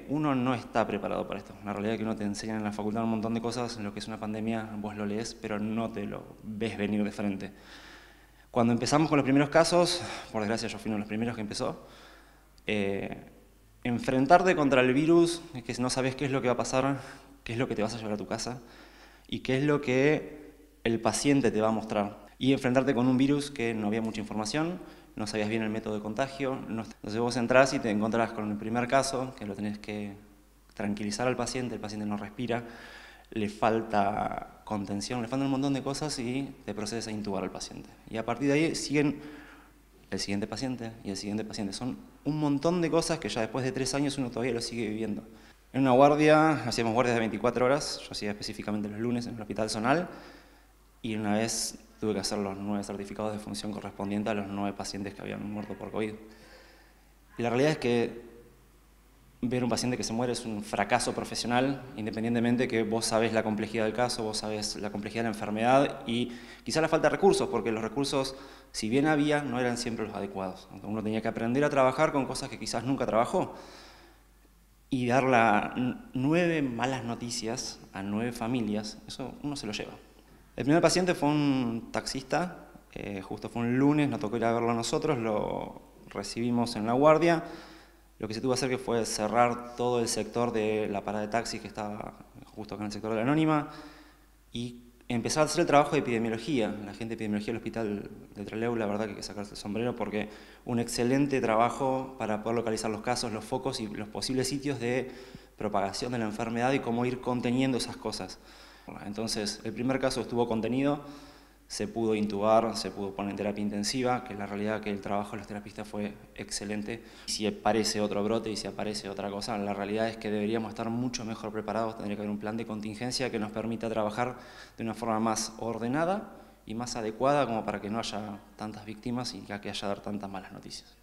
Uno no está preparado para esto. La realidad es que uno te enseñan en la facultad un montón de cosas, en lo que es una pandemia, vos lo lees, pero no te lo ves venir de frente. Cuando empezamos con los primeros casos, por desgracia yo fui uno de los primeros que empezó, enfrentarte contra el virus, que no sabes qué es lo que va a pasar, qué es lo que te vas a llevar a tu casa y qué es lo que el paciente te va a mostrar. Y enfrentarte con un virus que no había mucha información, no sabías bien el método de contagio. Entonces vos entrás y te encontrás con el primer caso, que lo tenés que tranquilizar al paciente, el paciente no respira, le falta contención, le faltan un montón de cosas y te procedes a intubar al paciente. Y a partir de ahí siguen el siguiente paciente y el siguiente paciente. Son un montón de cosas que ya después de 3 años uno todavía lo sigue viviendo. En una guardia, hacíamos guardias de 24 horas, yo hacía específicamente los lunes en el Hospital Zonal, y una vez tuve que hacer los 9 certificados de función correspondientes a los 9 pacientes que habían muerto por COVID. Y la realidad es que ver un paciente que se muere es un fracaso profesional, independientemente que vos sabés la complejidad del caso, vos sabés la complejidad de la enfermedad y quizá la falta de recursos, porque los recursos, si bien había, no eran siempre los adecuados. Entonces uno tenía que aprender a trabajar con cosas que quizás nunca trabajó y dar 9 malas noticias a 9 familias, eso uno se lo lleva. El primer paciente fue un taxista, justo fue un lunes, nos tocó ir a verlo a nosotros, lo recibimos en la guardia. Lo que se tuvo que hacer que fue cerrar todo el sector de la parada de taxis que estaba justo acá en el sector de la Anónima y empezar a hacer el trabajo de epidemiología. La gente de epidemiología del hospital de Trelew, la verdad que hay que sacarse el sombrero porque un excelente trabajo para poder localizar los casos, los focos y los posibles sitios de propagación de la enfermedad y cómo ir conteniendo esas cosas. Entonces, el primer caso estuvo contenido, se pudo intubar, se pudo poner en terapia intensiva, que la realidad que el trabajo de los terapistas fue excelente. Si aparece otro brote y si aparece otra cosa, la realidad es que deberíamos estar mucho mejor preparados, tendría que haber un plan de contingencia que nos permita trabajar de una forma más ordenada y más adecuada como para que no haya tantas víctimas y que haya dar tantas malas noticias.